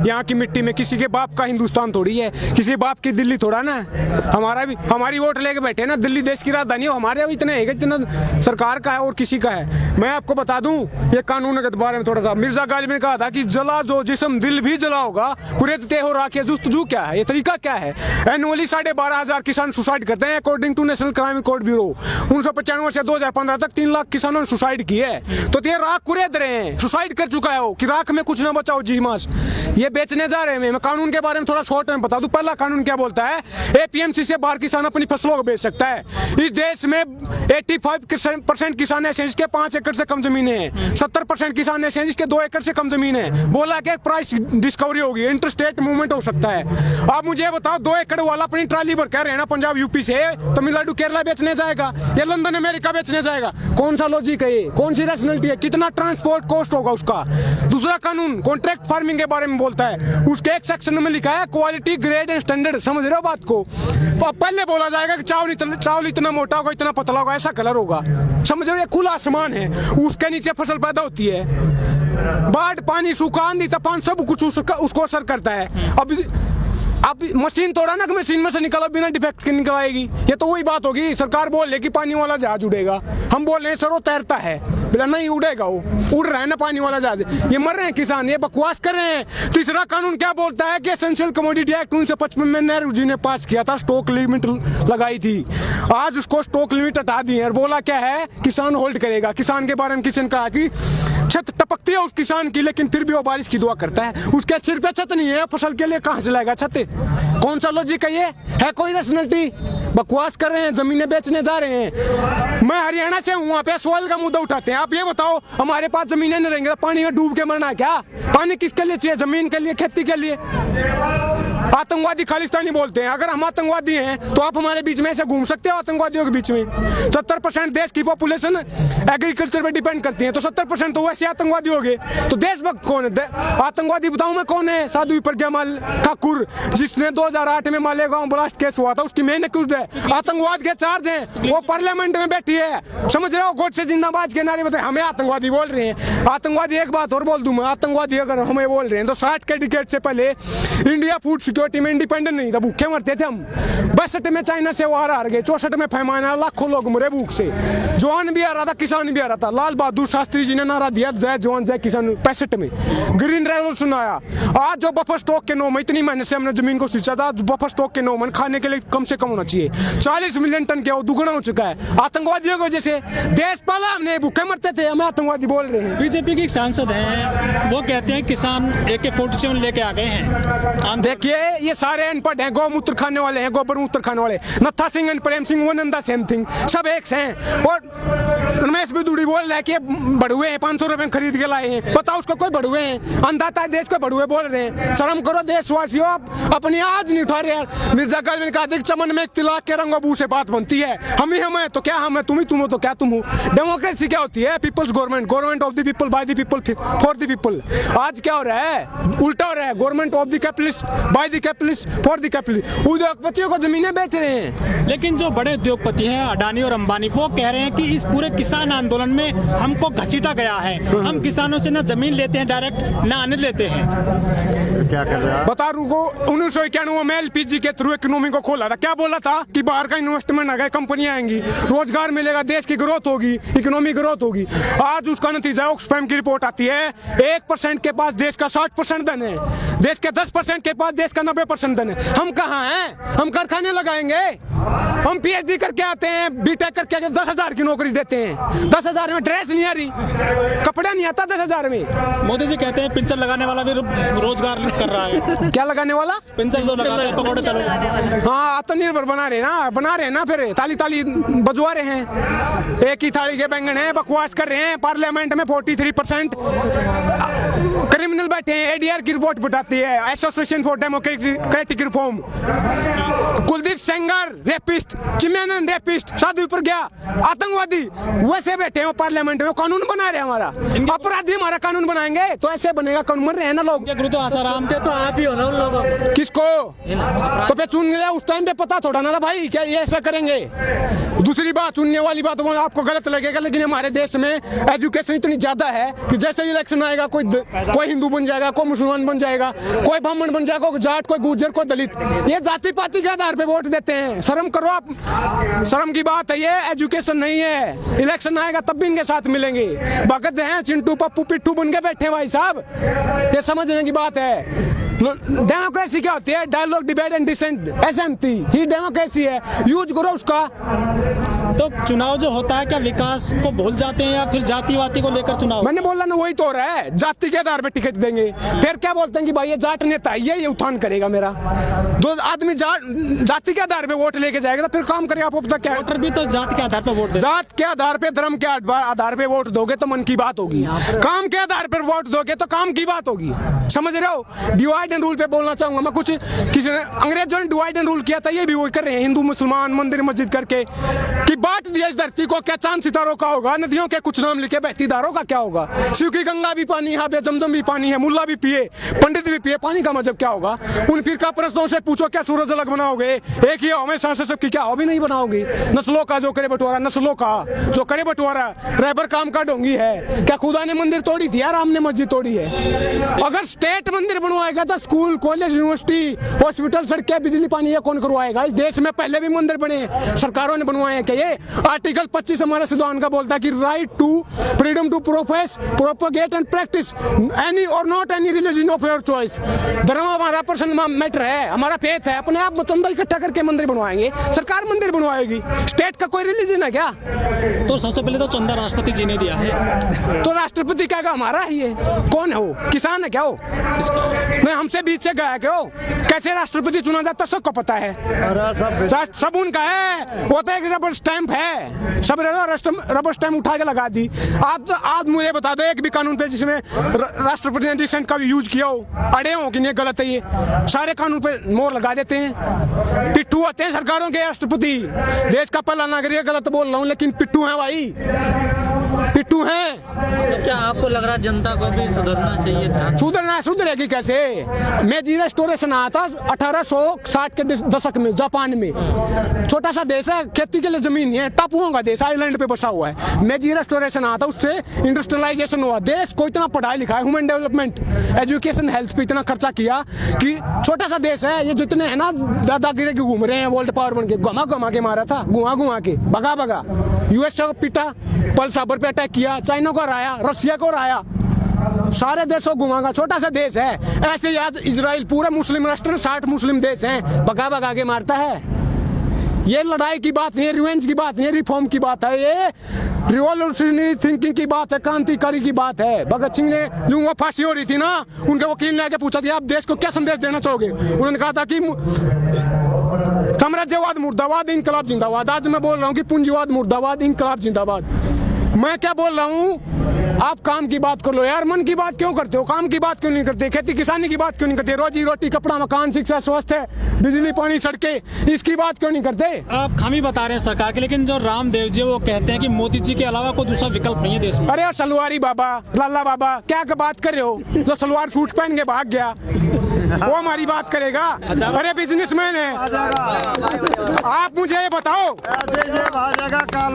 यहाँ की मिट्टी में। किसी के बाप का हिंदुस्तान थोड़ी है, किसी बाप की दिल्ली थोड़ा ना। हमारा भी, हमारी वोट लेके बैठे ना, दिल्ली देश की राजधानी हो, हमारे भी इतने है जितना सरकार का है और किसी का है। मैं आपको बता दूं ये कानून के बारे में थोड़ा सा, मिर्जा गालिब ने कहा था कि जला जो जिस्म दिल भी जला होगा, कुरेदते हो राखे जुस्तजू क्या है, ये तरीका क्या है। एनुअली 12,500 किसान सुसाइड करते हैं according to national crime record bureau. 1995 से 2015 तक 3 लाख किसानों ने सुसाइड किए है। तो ये राख कुरेद रहे हैं, सुसाइड कर चुका है वो कि राख में कुछ ना बचाओ जी मास, ये बेचने जा रहे हैं। मैं कानून के बारे में थोड़ा शॉर्ट में बता दूं। पहला कानून क्या बोलता है, एपीएमसी से बाहर किसान अपनी फसलों को बेच सकता है। इस देश में 85% किसान ऐसे हैं जिसके 5 एकड़ से कम जमीन है, 70% किसान ऐसे हैं जिसके 2 एकड़ से कम जमीन है। बोला कि प्राइस डिस्कवरी होगी, इंटरस्टेट मूवमेंट हो सकता है। आप मुझे बताओ 2 एकड़ वाला अपनी ट्राली भर कर हरियाणा पंजाब यूपी से तमिलनाडु केरला बेचने जाएगा या लंदन अमेरिका बेचने जाएगा? कौन सा लॉजिक है ये, कौन सी रैशनैलिटी है, कितना ट्रांसपोर्ट कॉस्ट होगा उसका? दूसरा कानून कॉन्ट्रैक्ट फार्मिंग के बारे में बोलता है, उसके एक सेक्शन में लिखा है क्वालिटी ग्रेड एंड स्टैंडर्ड। समझ रहे हो बात को? पहले बोला जाएगा कि चावल इतना मोटा होगा, इतना पतला होगा, ऐसा कलर होगा। समझ रहे हो? ये खुला आसमान है, उसके नीचे फसल पैदा होती है। बाढ़, पानी, सूखा, आंधी, तूफान सब कुछ उसको असर करता है। अब मशीन तोड़ा ना कि मशीन में से निकला बिना डिफेक्ट के निकल आएगी, ये तो वही बात होगी। सरकार बोल रही कि पानी वाला जहाज उड़ेगा, हम बोल रहे हैं सर वो तैरता है, बोला नहीं उड़ेगा, वो उड़ रहा है ना पानी वाला जहाज। ये मर रहे हैं किसान, ये बकवास कर रहे हैं। तीसरा कानून क्या बोलता है कि एसेंशियल कमोडिटी एक्ट 1955 में नेहरू जी ने पास किया था, स्टॉक लिमिट लगाई थी। आज उसको स्टॉक लिमिट हटा दी है और बोला क्या है, किसान होल्ड करेगा। किसान के बारे में किसी ने कहा कि छत टपकती है उस किसान की, लेकिन फिर भी वो बारिश की दुआ करता है। उसके सिर पे छत नहीं है, फसल के लिए कहाँ से लाएगा छत? कौन सा लॉजिक है ये? है कोई रैशनैलिटी? बकवास कर रहे हैं, जमीनें बेचने जा रहे हैं। मैं हरियाणा से हूँ, वहाँ पे सवाल का मुद्दा उठाते हैं। आप ये बताओ, हमारे पास जमीनें नहीं रहेंगे, पानी में डूब के मरना है क्या? पानी किसके लिए चाहिए? जमीन के लिए, खेती के लिए। आतंकवादी खालिस्तानी बोलते हैं। अगर हम आतंकवादी हैं तो आप हमारे बीच में ऐसे घूम सकते हो आतंकवादियों के बीच में? 70% देश की पॉपुलेशन एग्रीकल्चर पे डिपेंड करती है, तो 70% तो वैसे आतंकवादी हो गए। तो देशभक्त कौन है? आतंकवादी बताऊं मैं कौन है? साधु प्रज्ञा ठाकुर, जिसने 2008 में मालेगांव ब्लास्ट केस हुआ था, उसकी मेन एक्यूज्ड है। आतंकवाद के चार्ज हैं, वो पार्लियामेंट में बैठी है। समझ रहे हो? गोड से जिंदाबाद के नारे बताए, हमें आतंकवादी बोल रहे हैं। आतंकवादी, एक बात और बोल दूं मैं, आतंकवादी अगर हमें बोल रहे हैं तो 60 के डिकेड से पहले इंडिया फूड सिक्योरिटी में इंडिपेंडेंट नहीं था, भूखे मरते थे हम। 62 में चाइना से वार हार गए, 64 में फैमान आया, लाखों लोग मरे भूख से। जवान भी आ रहा था, किसान भी आ रहा था। लाल बहादुर शास्त्री जी ने नारा दिया, जय जवान जय किसान। 65 में ग्रीन रेवोल्यूशन आया। आज जो बफर स्टॉक के 9 में, इतनी मेहनत से हमने जमीन को सींचा था, बफर स्टॉक के 9 में खाने के लिए कम से कम होना चाहिए। 40 मिलियन टन क्या, वो दुगना हो चुका है आतंकवादियों की वजह से। देश पाला हमने, भूखे मरते थे, हमें आतंकवादी बोल रहे हैं। बीजेपी के एक सांसद हैं, वो कहते हैं किसान AK-47 लेके आ गए हैं। देखिए ये सारे अनपढ़ हैं, गौमूत्र खाने वाले हैं, गोबर मूत्र खाने वाले। नत्था Singh and Prem Singh one and the same thing, सब एक से हैं। और रमेश बिदुड़ी बोल रहा है कि बढ़ुए हैं, 500 रुपए में खरीद के लाए हैं। बताओ उसको कोई बढ़ुए हैं? अंधाता देश को बढ़ुए बोल रहे हैं। शर्म करो देशवासियों, आप अपनी आज नहीं उठा रहे यार। मिर्जा गालिब ने कहा था चमन में एक तिलाक के रंगों से बात बनती है। हम ही हम है तो क्या हम है, तुम ही तुम हो तो क्या तुम हो। डेमोक्रेसी क्या होती है? Peoples government, government of the people, by the people, for the people. आज क्या हो रहा है? उल्टा हो रहा है, government of the capitalist, by the capitalist, for the capitalist. उद्योगपतियों को जमीनें बेच रहे हैं। लेकिन जो बड़े उद्योगपति हैं अडानी और अंबानी, वो कह रहे हैं कि इस पूरे किसान आंदोलन में हमको घसीटा गया है। हम किसानों से ना जमीन लेते हैं डायरेक्ट, ना अन्न लेते हैं। क्या कर रहे हैं? बता रुको, 1991 में LPG के थ्रू इकोनॉमी को खोला था। क्या बोला था कि बाहर का इन्वेस्टमेंट आ गया, कंपनियां आएंगी, रोजगार मिलेगा, देश की ग्रोथ होगी, इकोनॉमी ग्रोथ होगी। आज उसका नतीजा ऑक्सफैम की रिपोर्ट आती है, 1% के पास देश का 60% धन है, देश के 10% के पास देश का 90% धन है। हम कहाँ हैं? हम कारखाने लगाएंगे? हम PhD करके आते हैं, BTech करके 10,000 की नौकरी देते हैं। 10,000 में ड्रेस नहीं आ रही, कपड़ा नहीं आता 10,000 में। मोदी जी कहते हैं पिंचर लगाने वाला भी रोजगार कर रहा है। क्या लगाने वाला? पिंचर जो लगाता है, पकौड़े तलने वाला। हाँ, आत्मनिर्भर बना रहे ना, फिर ताली ताली बजवा रहे हैं। एक ही थाली के बैंगन है, बकवास कर रहे हैं। पार्लियामेंट में 43% क्रिमिनल बैठे हैं। ADR की रिपोर्ट बताती है, association for democratic reform. Kuldeep Sengar rapist, terrorist, चिमेन रेपिस्ट, शादी पर गया, आतंकवादी, वैसे बैठे हैं पार्लियामेंट में, कानून बना रहे हैं हमारा। अपराधी हमारा कानून बनाएंगे तो ऐसे बनेगा, कानून मर रहे हैं ना लोग। गुरु तो आसाराम के तो आप ही हो ना उन लोगों को। किसको तो पे चुन लिया उस टाइम पे पता थोड़ा ना था भाई क्या ये ऐसा करेंगे। दूसरी बात, चुनने वाली बात वो आपको गलत लगेगा, लेकिन हमारे देश में एजुकेशन इतनी ज्यादा है कि जैसे इलेक्शन आएगा कोई हिंदू बन जाएगा, कोई मुसलमान बन जाएगा, कोई ब्राह्मण बन जाएगा, कोई जाट, कोई गुर्जर, कोई दलित, ये जाति पाति के आधार पे वोट देते हैं। शर्म करो आप, शर्म की बात है ये, एजुकेशन नहीं है। इलेक्शन आएगा तब भी इनके साथ मिलेंगे। भगत हैं चिंटू पप्पू पिट्ठू बन के बैठे भाई साहब, ये समझने की बात है। डेमोक्रेसी क्या होती है? Dialogue, debate and dissent, SMT ही डेमोक्रेसी है, यूज करो उसका। तो चुनाव जो होता है क्या विकास को भूल जाते हैं या फिर जातिवादी को लेकर चुनाव? मैंने बोला ना, वही तो हो रहा है, जाति के आधार पे टिकट देंगे, फिर क्या बोलते हैं कि भाई ये जाट नेता है, ये उत्थान करेगा मेरा। दो आदमी जाति के आधार पे वोट लेके जाएगा तो फिर काम करेगा। आपको पता क्या, वोटर भी तो जात के आधार पर वोट जात के आधार पे, धर्म के आधार पे वोट दोगे तो मन की बात होगी, काम के आधार पर वोट दोगे तो काम की बात होगी। समझ रहे हो? डिवाइड एंड रूल पे बोलना चाहूंगा मैं। कुछ किसी ने, अंग्रेजों ने डिवाइड एंड रूल किया था, ये भी वही कर रहे हैं, हिंदू मुसलमान मंदिर मस्जिद करके कि बांट दिया इस धरती को। क्या चांद सितारों का होगा? नदियों के कुछ नाम लिखे, बहती धारों का क्या होगा? शिव की गंगा भी पानी, यहाँ पे जमजम भी पानी है, मुल्ला भी पिए, पंडित भी पिए, पानी का मतलब क्या होगा? उन फिरका परस्तों से पूछो क्या सूरज अलग बनाओगे? एक ही हमेशा से सबकी क्या हो भी नहीं बनाओगे? नस्लों का जो करे बंटवारा, नस्लों का जो करे बंटवारा, रहबर काम का ढोंगी है। क्या खुदा ने मंदिर तोड़ी थी यार? राम ने मस्जिद तोड़ी है। अगर स्टेट मंदिर बनवाएगा तो स्कूल, कॉलेज, यूनिवर्सिटी, हॉस्पिटल, सड़कें, बिजली, पानी ये कौन करवाएगा? इस देश में पहले भी मंदिर बने, सरकारों ने बनवाए हैं। क्या ये आर्टिकल 25 हमारे संविधान का बोलता है कि right to freedom to profess, propagate and practise any और not any religion of your choice. धर्म हमारा पर्सनल मैटर है, हमारा फेथ है। अपने आप चंदा इकट्ठा करके मंदिर बनवाएंगे, सरकार मंदिर बनवाएगी। स्टेट का कोई रिलीजन है क्या? तो सबसे पहले तो चंदा राष्ट्रपति जी ने दिया है। तो राष्ट्रपति क्या हमारा ही है? कौन है वो? किसान है क्या वो? नहीं, हमसे बीच से गया क्या? कैसे राष्ट्रपति चुना जाता सबको पता है, सब उनका है। वो तो एक रबर स्टैंप है, सब रबर स्टैंप उठा के लगा दी। आप मुझे बता दो एक भी कानून पे जिसमें राष्ट्रपति ने डिसेंट का भी यूज किया हो, अड़े हो कि नहीं गलत है, ये सारे कानून पे मोहर लगा देते हैं। पिट्ठू होते हैं सरकारों के राष्ट्रपति, देश का पहला नागरिक। गलत बोल रहा हूँ लेकिन पिट्ठू है भाई, पिट्ठू हैं। तो क्या आपको लग रहा है जनता को भी सुधरना चाहिए था? सुधरेगी कैसे? मेजी रेस्टोरेशन आया था 1860 के दशक में जापान में। छोटा सा देश है, खेती के लिए जमीन नहीं है, टापुओं का देश, आइलैंड पे बसा हुआ है। मेजी रेस्टोरेशन आया था, उससे इंडस्ट्रियलाइजेशन हुआ। देश को इतना पढ़ाई लिखाई, ह्यूमन डेवलपमेंट, एजुकेशन, हेल्थ पे इतना खर्चा किया कि छोटा सा देश है। ये जितने है ना दादागिरी के घूम रहे हैं, वर्ल्ड पावर बन के, घुमा के मारा था, घुमा के, भगा यूएस को पीटा, पर्ल हार्बर पे अटैक किया, चाइना को हराया, रशिया को हराया, सारे देशों घुमागा। छोटा सा देश है। ऐसे ही आज इजराइल पूरे मुस्लिम राष्ट्र, 60 मुस्लिम देश हैं, भगा के मारता है। ये लड़ाई की बात नहीं है, रिवेंज की बात नहीं है, रिफॉर्म की बात है, ये रिवॉल्यूशनरी थिंकिंग की बात है, क्रांतिकारी की बात है। भगत सिंह ने जो वो फांसी हो रही थी ना, उनके वकील ने आके पूछा था आप देश को क्या संदेश देना चाहोगे? उन्होंने कहा था कि साम्राज्यवाद मुर्दाबाद, इनकलाब जिंदाबाद। आज मैं बोल रहा हूँ कि पूंजीवाद मुर्दाबाद, इनकलाब जिंदाबाद। मैं क्या बोल रहा हूँ? आप काम की बात कर लो यार, मन की बात क्यों करते हो? काम की बात क्यों नहीं करते? खेती किसानी की बात क्यों नहीं करते? रोजी रोटी, कपड़ा, मकान, शिक्षा, स्वास्थ्य, बिजली, पानी, सड़कें, इसकी बात क्यों नहीं करते? आप खामी बता रहे हैं सरकार के, लेकिन जो रामदेव जी वो कहते हैं कि मोदी जी के अलावा कोई दूसरा विकल्प नहीं है देश में। अरे सलवारी बाबा, लाला बाबा, क्या बात कर रहे हो? जो सलवार सूट पहन के भाग गया वो हमारी बात करेगा? अरे बिजनेसमैन है। आप मुझे बताओ,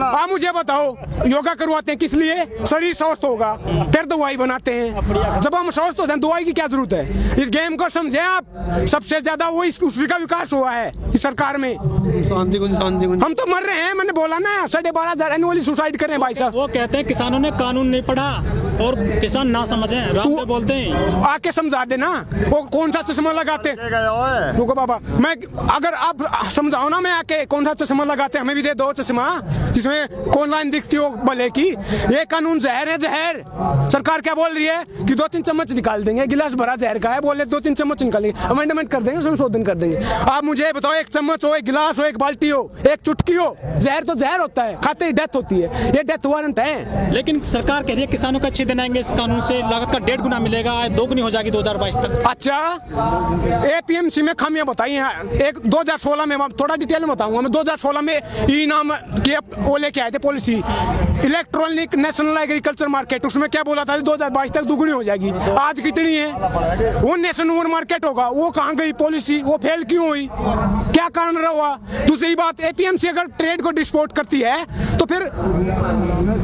आप मुझे बताओ, योगा करवाते हैं किस लिए? शरीर स्वस्थ होगा, फिर दवाई बनाते हैं। जब हम स्वस्थ होते हैं दवाई की क्या जरूरत है? इस गेम को समझे आप। सबसे ज्यादा वो उसी का विकास हुआ है इस सरकार में। हम तो मर रहे हैं, मैंने बोला ना, 12,500 एनुअली सुसाइड कर रहे हैं भाई साहब। वो कहते हैं किसानों ने कानून नहीं पढ़ा और किसान ना समझे, रामदेव बोलते हैं। आके समझा देना, वो कौन सा चश्मा लगाते? रुको बाबा, मैं अगर आप समझाओ ना, मैं आके कौन सा चश्मा लगाते? हमें भी दे दो चश्मा जिसमें कौन लाइन दिखती हो भले की। ये कानून जहर है, जहर। सरकार क्या बोल रही है कि 2-3 चम्मच निकाल देंगे, गिलास भरा जहर का है, बोले 2-3 चम्मच निकालेंगे, अमेंडमेंट कर देंगे, संशोधन कर देंगे। आप मुझे बताओ, एक चम्मच हो, एक गिलास हो, एक बाल्टी हो, एक चुटकी हो, जहर तो जहर होता है, खाते ही डेथ होती है। ये डेथ वारंट है। लेकिन सरकार कह रही है किसानों का अच्छी दिन आएंगे इस कानून से लागत का 1.5 गुना मिलेगा, दोगुनी हो जाएगी 2022 तक। अच्छा, एपीएमसी में खामियां बताई हैं। एक 2016 में थोड़ा डिटेल में बताऊंगा मैं। 2016 में ई नाम की वो लेके आए थे policy, electronic national agriculture market. उसमें क्या बोला था 2022 तक दुगुनी हो जाएगी। आज कितनी है? वो नेशनल मार्केट होगा, वो कहाँ गई पॉलिसी? वो फेल क्यों हुई? क्या कारण रहा? दूसरी बात, एपीएमसी अगर ट्रेड को डिस्पोर्ट करती है तो फिर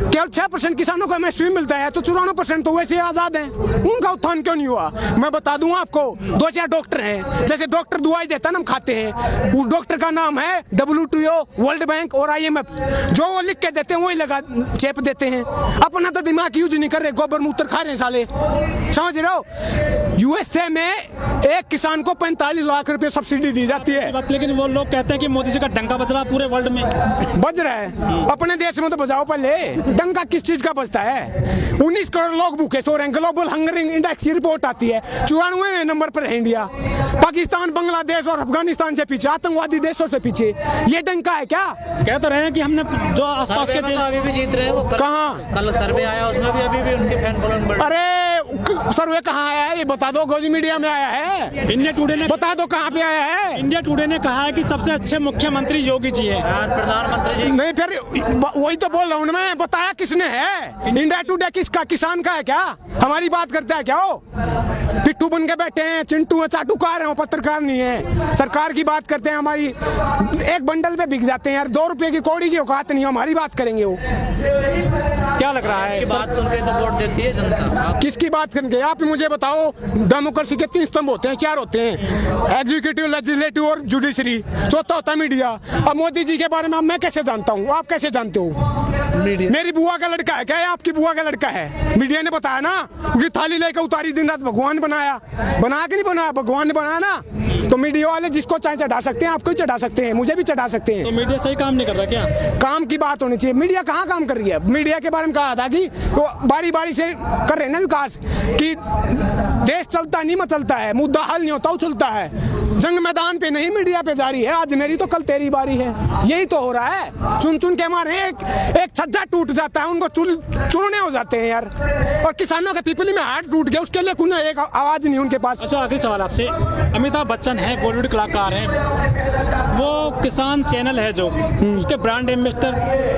केवल 6% किसानों को एमएसपी मिलता है, तो 94% तो वैसे आजाद हैं। उनका उत्थान क्यों नहीं हुआ? मैं बता दूं आपको, 2-4 डॉक्टर हैं, जैसे डॉक्टर दवाई देता है ना, हम खाते हैं, उस डॉक्टर का नाम है WTO, वर्ल्ड बैंक और IMF। जो वो लिख के देते हैं वही लगा चेप देते हैं। अपना तो दिमाग यूज नहीं कर रहे, गोबर मूत्र खा रहे हैं साले, समझ रहे हो? USA में एक किसान को 45 लाख रुपए सब्सिडी दी जाती है। लेकिन वो लोग कहते हैं कि मोदी जी का डंका बज रहा पूरे वर्ल्ड में। बज रहा है, अपने देश में तो बजाओ पहले। डंका किस चीज का बजता है? 19 करोड़ लोग भूखे सो रहे हैं। ग्लोबल हंगर इंडेक्स की रिपोर्ट आती है, 94वें नंबर पर है इंडिया। पाकिस्तान, बांग्लादेश और अफगानिस्तान से पीछे, आतंकवादी देशों से पीछे। ये डंका है क्या? कह तो रहे हैं कि हमने जो आसपास के सर्वे में तो अभी भी जीत रहे हैं वो। कहाँ? कल सर्वे आया, उसमें भी अभी भी उनके फैन फॉलोइंग बढ़। अरे सर्वे कहाँ आया है? ये बता दो। गोदी मीडिया में आया है? इंडिया टुडे ने बता दो कहाँ पे आया है? इंडिया टुडे ने कहा है कि सबसे अच्छे मुख्यमंत्री योगी जी हैं। प्रधानमंत्री जी नहीं, फिर वही तो बोल रहा हूँ मैं। बताया किसने है? इंडिया टुडे किसका? किसान का है क्या? हमारी बात करता है क्या? वो पिट्ठू बन के बैठे हैं, चिंटू है, चाटुकार है, वो पत्रकार नहीं है। सरकार की बात करते हैं, हमारी एक बंडल पे बिक जाते हैं यार। 2 रुपए की कौड़ी की औकात नहीं है, हमारी बात करेंगे वो। क्या लग रहा है? की बात सुन के तो वोट देती है जनता। किसकी बात करेंगे? आप ही मुझे बताओ। डेमोक्रेसी के 3 स्तंभ होते हैं, 4 होते हैं, एग्जीक्यूटिव, लेजिस्लेटिव और जुडिशरी। चौथा होता है मीडिया। अब मोदी जी के बारे में मैं कैसे जानता हूँ? आप कैसे जानते हो? मेरी बुआ का लड़का है क्या? आपकी बुआ का लड़का है? मीडिया ने बताया ना, उनकी थाली लेकर उतारी, दिन रात भगवान बनाया। बना के नहीं बनाया, भगवान ने बनाया ना। तो मीडिया वाले जिसको चाहे चढ़ा सकते हैं, आपको ही चढ़ा सकते हैं, मुझे भी चढ़ा सकते हैं। तो मीडिया सही काम नहीं कर रहा क्या? काम की बात होनी चाहिए। मीडिया कहाँ काम कर रही है? मीडिया के बारे में कहा था कि वो बारी बारी से कर रहे हैं ना विकास, कि देश चलता नहीं मचलता है, मुद्दा हल नहीं होता उछलता है। जंग मैदान पे नहीं, मीडिया पे जारी है। आज मेरी तो कल तेरी बारी है, यही तो हो रहा है। चुन चुन के मारे एक छज्जा टूट जाता है, उनको चुनने हो जाते हैं यार। और किसानों के पिपली में हाथ टूट गया, उसके लिए कोई एक आवाज नहीं उनके पास। अच्छा, आखिरी सवाल आपसे। अमिताभ बच्चन है, बॉलीवुड कलाकार हैं, वो किसान चैनल है जो उसके ब्रांड एम्बेसडर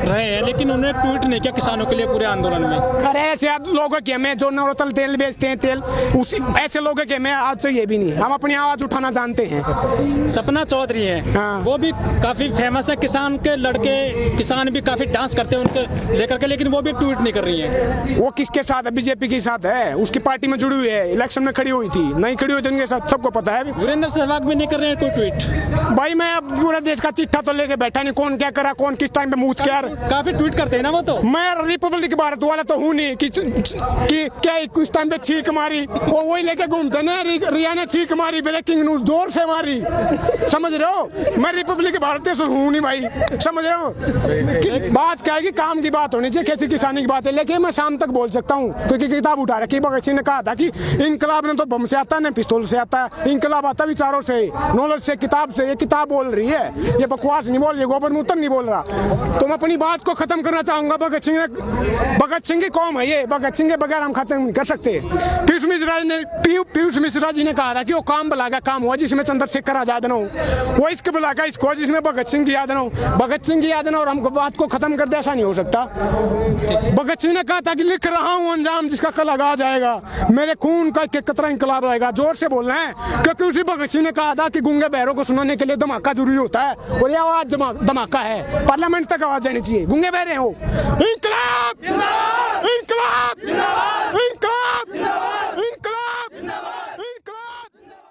रहे हैं, लेकिन उन्होंने ट्वीट नहीं किया किसानों के लिए पूरे आंदोलन में। अरे ऐसे लोगों के में जो नवरत्न तेल बेचते हैं, तेल उसी ऐसे लोगों के में आज से ये भी नहीं। हम अपनी आवाज उठाना जानते हैं। सपना चौधरी है, हाँ। वो भी काफी फेमस है, किसान के लड़के, किसान भी काफी डांस करते हैं उनके लेकर के, लेकिन वो भी ट्वीट नहीं कर रही है। वो किसके साथ है? बीजेपी के साथ है, उसकी पार्टी में जुड़ी हुई है। इलेक्शन में खड़ी हुई थी, नहीं खड़ी हुई थी उनके साथ, सबको पता है। वीरेंद्र सहवाग भी नहीं कर रहे हैं कोई ट्वीट। भाई मैं अब पूरे देश का चिट्ठा तो लेके बैठा नहीं, कौन क्या करा, कौन किस टाइम पे मुँह क्या। काफी ट्वीट करते हैं ना वो तो। मैं रिपब्लिक भारत वाला तो हूँ नहीं कि क्या कुछ टाइम पे छींक मारी, वो वही लेके घूमते ना। रिया ने छींक मारी, ब्रेकिंग न्यूज जोर से मारी, समझ रहे हो? मैं रिपब्लिक भारत से हूँ नहीं भाई, समझ रहे हो? बात क्या है कि काम की बात होनी चाहिए, खेती किसानी की बात है। लेकिन मैं शाम तक बोल सकता हूँ, क्योंकि किताब उठा रखी। भगत सिंह ने कहा था कि इनकलाब ने तो बम से आता है, न पिस्तौल से आता है। इनकलाब आता विचारों से, नॉलेज से, किताब से। ये किताब बोल रही है, ये बकवास नहीं बोल रही, गोबर मूत्र नहीं बोल रहा। तो मैं अपनी बात को खत्म करना चाहूंगा। भगत सिंह की कौम है ये, भगत सिंह के बगैर हम खत्म नहीं कर सकते। पीयूष मिश्रा जी ने कहा था कि वो काम बुलागा काम हुआ जिसमें चंद्रशेखर आजाद न हो, वो इसके बुलागा इसको जिसमें भगत सिंह की याद न हो। भगत सिंह की याद न हो और हमको बात को खत्म कर दे, ऐसा नहीं हो सकता। भगत सिंह ने कहा था कि लिख रहा हूँ अंजाम जिसका कल आ जाएगा, मेरे खून का एक कतरा इंकलाब आएगा। जोर से बोलना है, क्योंकि उसी भगत सिंह ने कहा था कि गूंगे बहरों को सुनाने के लिए धमाका जरूरी होता है, और ये आवाज धमाका है। पार्लियामेंट तक आवाज जानी चाहिए। गूंगे बहरे हो, इंकलाब, इंकलाब, इंकलाब।